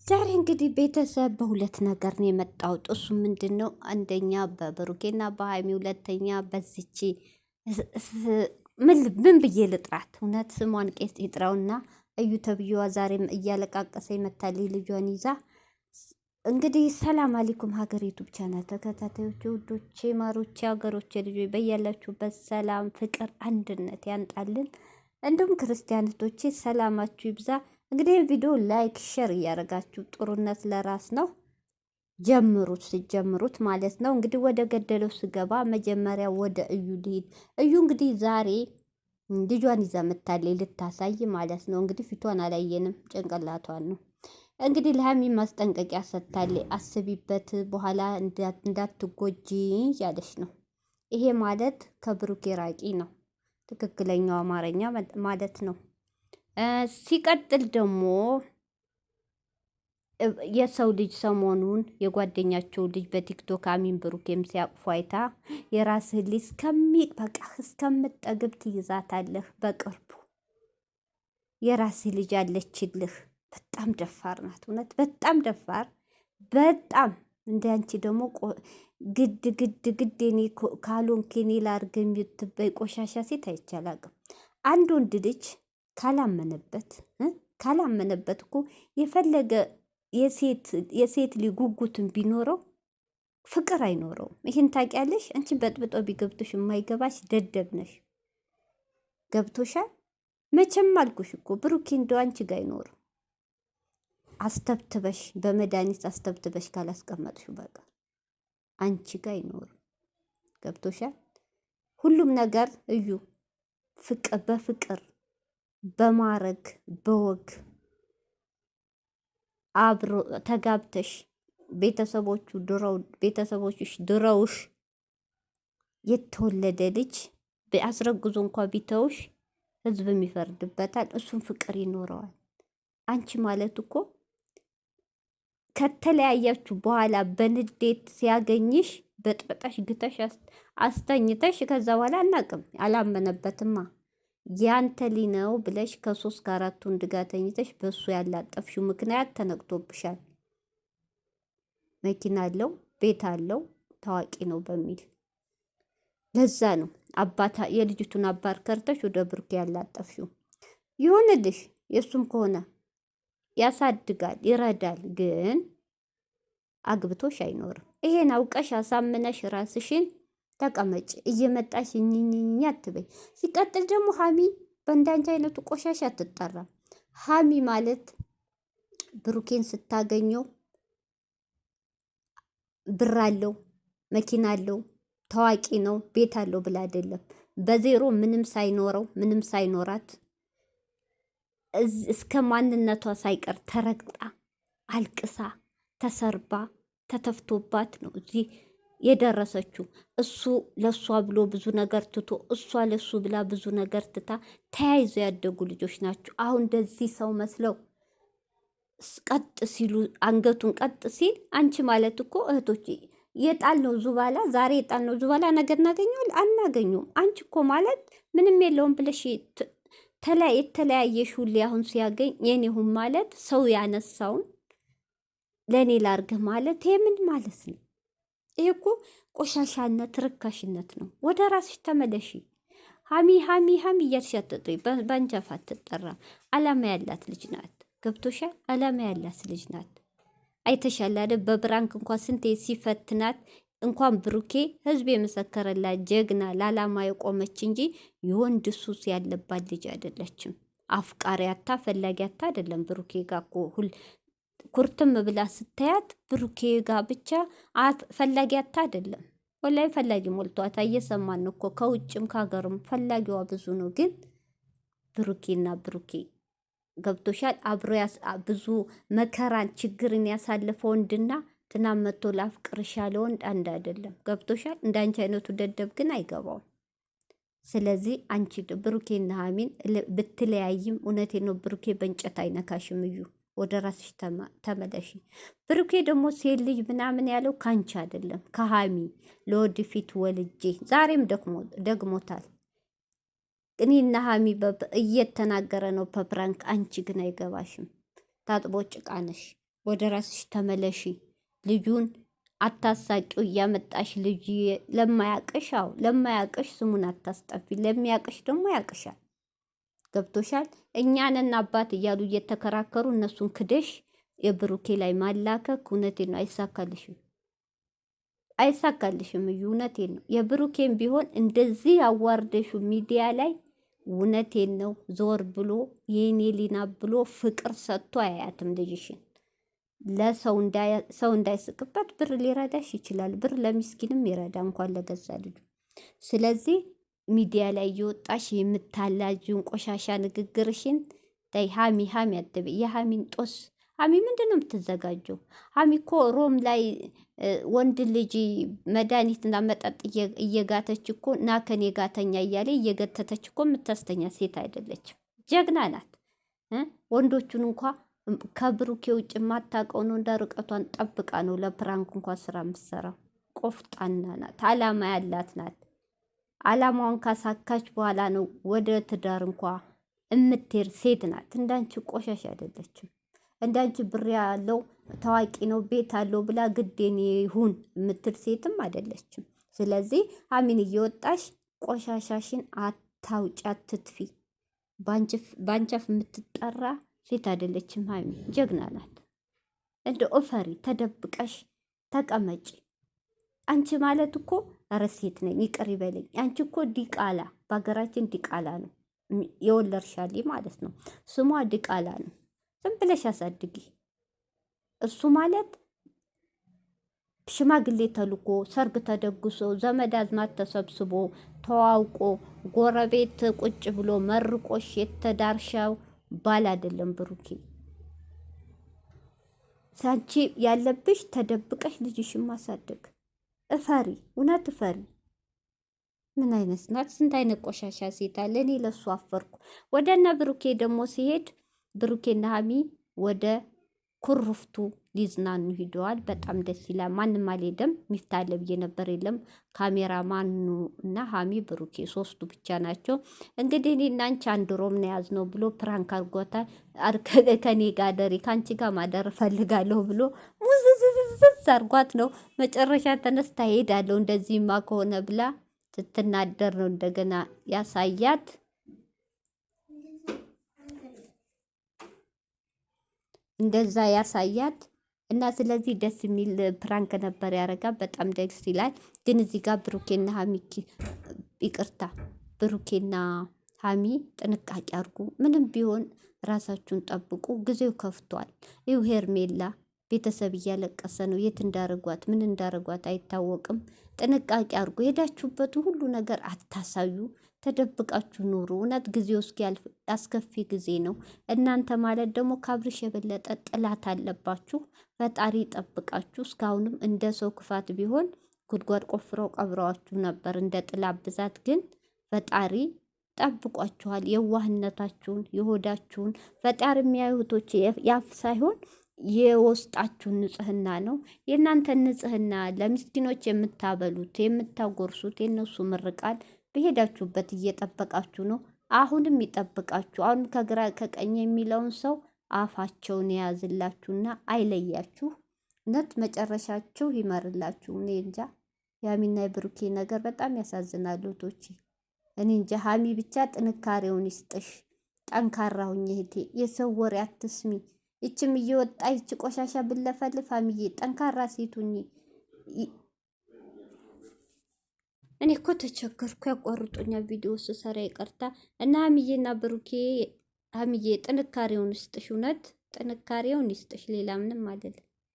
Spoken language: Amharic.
ዛሬ እንግዲህ ቤተሰብ በሁለት ነገር ነው የመጣሁት። እሱ ምንድን ነው? አንደኛ በብሩኬና በሀይሚ፣ ሁለተኛ በዚች ምን ብዬ ልጥራት? እውነት ስሟን ቄስ ይጥራውና እዩ ተብዬዋ ዛሬም እያለቃቀሰ ይመታል ልጇን ይዛ። እንግዲህ ሰላም አለይኩም ሀገር ዩቱብ ቻናል ተከታታዮች፣ ውዶቼ፣ ማሮቼ፣ ሀገሮቼ ልጆች በያላችሁበት ሰላም፣ ፍቅር፣ አንድነት ያንጣልን። እንዲሁም ክርስቲያኖቶቼ ሰላማችሁ ይብዛ። እንግዲህ ቪዲዮ ላይክ ሼር እያደረጋችሁ ጥሩነት ለራስ ነው ጀምሩት፣ ሲጀምሩት ማለት ነው። እንግዲህ ወደ ገደለው ስገባ መጀመሪያ ወደ እዩ ልሂድ። እዩ እንግዲህ ዛሬ ልጇን ይዛ መታለች ልታሳይ ማለት ነው። እንግዲህ ፊቷን አላየንም፣ ጭንቅላቷን ነው። እንግዲህ ለሀሚ ማስጠንቀቂያ ሰጥታለች። አስቢበት፣ በኋላ እንዳትጎጂ ያለች ነው። ይሄ ማለት ከብሩኬ ራቂ ነው፣ ትክክለኛው አማርኛ ማለት ነው። ሲቀጥል ደግሞ የሰው ልጅ ሰሞኑን የጓደኛቸው ልጅ በቲክቶክ አሚን ብሩኬም ሲያቅፉ አይታ የራስህ ልጅ በቃ እስከምጠግብ ትይዛታለህ። በቅርቡ የራስህ ልጅ አለችልህ። በጣም ደፋር ናት፣ እውነት በጣም ደፋር። በጣም እንደ አንቺ ደግሞ ግድ እኔ ካልሆንክ እኔ ላድርግ የምትበይ ቆሻሻ ሴት አይቻላቅም። አንድ ወንድ ልጅ ካላመነበት እኮ የፈለገ የሴት ልጅ ጉጉትን ቢኖረው ፍቅር አይኖረውም። ይህን ታውቂያለሽ? አንቺ በጥብጦ ቢገብቶሽ የማይገባሽ ደደብ ነሽ። ገብቶሻል? መቼም አልኩሽ እኮ ብሩኬ እንደው አንቺ ጋር አይኖርም። አስተብትበሽ በመድኃኒት አስተብትበሽ ካላስቀመጥሽው በቃ አንቺ ጋር አይኖርም። ገብቶሻል? ሁሉም ነገር እዩ በፍቅር በማረግ በወግ አብሮ ተጋብተሽ ቤተሰቦችሽ ድረውሽ የተወለደ ልጅ አስረግዞ እንኳ ቢተውሽ ህዝብም ይፈርድበታል። እሱም ፍቅር ይኖረዋል። አንቺ ማለት እኮ ከተለያያችሁ በኋላ በንዴት ሲያገኝሽ በጥበጣሽ ግተሽ አስተኝተሽ ከዛ በኋላ አናቅም አላመነበትማ ያንተ ሊነው ብለሽ ከ3 ከ4 ወንድ ጋር ተኝተሽ በሱ ያላጠፍሽው ምክንያት ተነቅቶብሻል። መኪና አለው፣ ቤት አለው፣ ታዋቂ ነው በሚል ለዛ ነው የልጅቱን አባት ከርተሽ ወደ ብሩኬ ያላጠፍሽው። ይሁንልሽ፣ የእሱም ከሆነ ያሳድጋል፣ ይረዳል። ግን አግብቶሽ አይኖርም። ይሄን አውቀሽ አሳምነሽ ራስሽን ተቀመጭ። እየመጣሽ እኝኝኝ አትበይ። ሲቀጥል ደግሞ ሀሚ በእንዳንቺ አይነቱ ቆሻሻ አትጠራም። ሀሚ ማለት ብሩኬን ስታገኘው ብር አለው፣ መኪና አለው፣ ታዋቂ ነው፣ ቤት አለው ብላ አይደለም። በዜሮ ምንም ሳይኖረው ምንም ሳይኖራት እስከ ማንነቷ ሳይቀር ተረግጣ አልቅሳ ተሰርባ ተተፍቶባት ነው እዚህ የደረሰችው። እሱ ለእሷ ብሎ ብዙ ነገር ትቶ እሷ ለሱ ብላ ብዙ ነገር ትታ ተያይዘው ያደጉ ልጆች ናቸው። አሁን እንደዚህ ሰው መስለው ቀጥ ሲሉ አንገቱን ቀጥ ሲል አንቺ ማለት እኮ እህቶች የጣልነው ዙባላ ዛሬ የጣልነው ዙባላ ነገር እናገኘዋል አናገኘውም። አንቺ እኮ ማለት ምንም የለውም ብለሽ የተለያየሽ ሁሌ አሁን ሲያገኝ የኔሁን ማለት ሰው ያነሳውን ለእኔ ላርግህ ማለት ይሄ ምን ማለት ነው? ይሄ እኮ ቆሻሻነት ርካሽነት ነው። ወደ ራስሽ ተመለሺ። ሀሚ ሀሚ ሀሚ እያልሽ አትጥሪ። በአንቺ አፍ አትጠራም። አላማ ያላት ልጅ ናት። ገብቶሻል? አላማ ያላት ልጅ ናት። አይተሻል አይደል? በብራንክ እንኳን ስንቴ ሲፈትናት እንኳን ብሩኬ ህዝብ የመሰከረላት ጀግና ለአላማ የቆመች እንጂ የወንድ ሱስ ያለባት ልጅ አይደለችም። አፍቃሪ አታ ፈላጊ አታ አይደለም። ብሩኬ ጋር እኮ ኩርትም ብላ ስታያት ብሩኬ ጋር ብቻ ፈላጊ አታ አይደለም። ወላይ ፈላጊ ሞልቷታ እየሰማን እኮ ከውጭም ከሀገርም ፈላጊዋ ብዙ ነው። ግን ብሩኬና ብሩኬ ገብቶሻል? አብሮ ብዙ መከራን ችግርን ያሳለፈ ወንድና ትናንት መቶ ላፍቅርሽ ያለ ወንድ አንድ አይደለም። ገብቶሻል? እንዳንቺ አይነቱ ደደብ ግን አይገባውም። ስለዚህ አንቺ ብሩኬና ሀሚን ብትለያይም እውነቴ ነው፣ ብሩኬ በእንጨት አይነካሽም። እዩ ወደ ራስሽ ተመለሺ። ብሩኬ ደግሞ ሴት ልጅ ምናምን ያለው ካንቺ አይደለም ከሀሚ ለወደፊት ወልጄ ዛሬም ደግሞታል። እኔና ሀሚ እየተናገረ ነው በፕራንክ። አንቺ ግን አይገባሽም። ታጥቦ ጭቃ ነሽ። ወደ ራስሽ ተመለሺ። ልጁን አታሳቂው እያመጣሽ ልጅ ለማያቅሽ፣ አዎ ለማያቅሽ ስሙን አታስጠፊ፣ ለሚያቅሽ ደግሞ ያቅሻል። ገብቶሻል? እኛንን አባት እያሉ እየተከራከሩ እነሱን ክደሽ የብሩኬ ላይ ማላከክ እውነቴን ነው አይሳካልሽም፣ አይሳካልሽም። እውነቴን ነው። የብሩኬን ቢሆን እንደዚህ አዋርደሹ ሚዲያ ላይ እውነቴን ነው ዞር ብሎ የኔ ሊና ብሎ ፍቅር ሰጥቶ አያያትም ልጅሽን። ለሰው ሰው እንዳይስቅበት ብር ሊረዳሽ ይችላል። ብር ለሚስኪንም ይረዳ እንኳን ለገዛ ልጁ። ስለዚህ ሚዲያ ላይ እየወጣሽ የምታላጅውን ቆሻሻ ንግግርሽን ታይ። ሀሚ ሀሚ አትበይ። የሀሚን ጦስ ሀሚ ምንድን ነው የምትዘጋጀው? ሀሚ እኮ ሮም ላይ ወንድ ልጅ መድኃኒትና መጠጥ እየጋተች እኮ ና ከኔ ጋተኛ እያለ እየገተተች እኮ የምታስተኛ ሴት አይደለችም። ጀግና ናት። ወንዶቹን እንኳ ከብሩኬ ውጭ የማታውቀው ነው። እንደ ርቀቷን ጠብቃ ነው ለፕራንክ እንኳ ስራ የምትሰራው። ቆፍጣና ናት። አላማ ያላት ናት። አላማዋን ካሳካች በኋላ ነው ወደ ትዳር እንኳ እምትሄድ ሴት ናት። እንዳንቺ ቆሻሽ አይደለችም። እንዳንቺ ብር ያለው ታዋቂ ነው ቤት አለው ብላ ግዴን ይሁን የምትል ሴትም አይደለችም። ስለዚህ ሀሚን እየወጣሽ ቆሻሻሽን አታውጪ፣ አትጥፊ። ባንቸፍ የምትጠራ ሴት አይደለችም ሀሚ። ጀግና ናት። እንደ ኦፈሪ ተደብቀሽ ተቀመጪ። አንቺ ማለት እኮ ሴት ነኝ ይቅር ይበለኝ። አንቺ እኮ ዲቃላ፣ በሀገራችን ዲቃላ ነው የወለርሻሊ ማለት ነው። ስሟ ዲቃላ ነው። ዝም ብለሽ አሳድጊ። እሱ ማለት ሽማግሌ ተልኮ ሰርግ ተደግሶ ዘመድ አዝማት ተሰብስቦ ተዋውቆ ጎረቤት ቁጭ ብሎ መርቆሽ የተዳርሻው ባል አይደለም ብሩኬ። ሳንቺ ያለብሽ ተደብቀሽ ልጅሽን ማሳደግ። እፈሪ፣ እውነት እፈሪ። ምን አይነት ናት? ስንት አይነት ቆሻሻ ሴት አለ። እኔ ለሱ አፈርኩ። ወደ እነ ብሩኬ ደግሞ ሲሄድ ብሩኬና ሀሚ ወደ ኩርፍቱ ሊዝናኑ ሂደዋል። በጣም ደስ ይላል። ማንም አልሄደም። ሚፍታለ ብዬ ነበር፣ የለም። ካሜራ ማኑ እና ሀሚ ብሩኬ ሶስቱ ብቻ ናቸው። እንግዲህ እኔ እና አንቺ አንድ ሮም ነው ያዝነው ብሎ ፕራንክ አድርጎታል። ከኔ ጋር ደሪ ከአንቺ ጋር ማደር እፈልጋለሁ ብሎ ሙዝዝዝዝ አድርጓት ነው መጨረሻ ተነስታ ሄዳለሁ እንደዚህማ ከሆነ ብላ ስትናደር ነው እንደገና ያሳያት። እንደዛ ያሳያት እና ስለዚህ ደስ የሚል ፕራንክ ነበር ያረጋ። በጣም ደስ ይላል። ግን እዚህ ጋር ብሩኬና ሀሚ ይቅርታ፣ ብሩኬና ሀሚ ጥንቃቄ አድርጉ። ምንም ቢሆን ራሳችሁን ጠብቁ። ጊዜው ከፍቷል። ይው ሄርሜላ ቤተሰብ እያለቀሰ ነው። የት እንዳረጓት ምን እንዳረጓት አይታወቅም። ጥንቃቄ አድርጉ። ሄዳችሁበት ሁሉ ነገር አታሳዩ። ተደብቃችሁ ኑሩ። እውነት ጊዜው እስኪያልፍ አስከፊ ጊዜ ነው። እናንተ ማለት ደግሞ ከአብርሽ የበለጠ ጥላት አለባችሁ። ፈጣሪ ጠብቃችሁ። እስካሁንም እንደ ሰው ክፋት ቢሆን ጉድጓድ ቆፍረው ቀብረዋችሁ ነበር እንደ ጥላት ብዛት። ግን ፈጣሪ ጠብቋችኋል። የዋህነታችሁን የሆዳችሁን ፈጣሪ የሚያዩቶች ያፍ ሳይሆን የውስጣችሁን ንጽህና ነው። የእናንተን ንጽህና ለምስኪኖች የምታበሉት የምታጎርሱት የነሱ ምርቃት በሄዳችሁበት እየጠበቃችሁ ነው። አሁንም ይጠብቃችሁ። አሁን ከግራ ከቀኝ የሚለውን ሰው አፋቸውን የያዝላችሁና አይለያችሁ። ነት መጨረሻችሁ ይመርላችሁ። እኔ እንጃ የሀሚና የብሩኬ ነገር በጣም ያሳዝናሉ። ቶቼ እኔ እንጃ። ሀሚ ብቻ ጥንካሬውን ይስጥሽ። ጠንካራ ሁኚ እህቴ። የሰው ወሬ አትስሚ። ይችም እየወጣ ይች ቆሻሻ ብለፈልፍ ሀሚዬ ጠንካራ ሴት ሁኚ። እኔ እኮ ተቸገርኩ። ያቋርጦኛል ቪዲዮ ስሰራ ይቀርታ እና ሀሚዬና ብሩኬ፣ ሀሚዬ ጥንካሬውን ይስጥሽ። እውነት ጥንካሬውን ይስጥሽ። ሌላ ምንም አይደለም።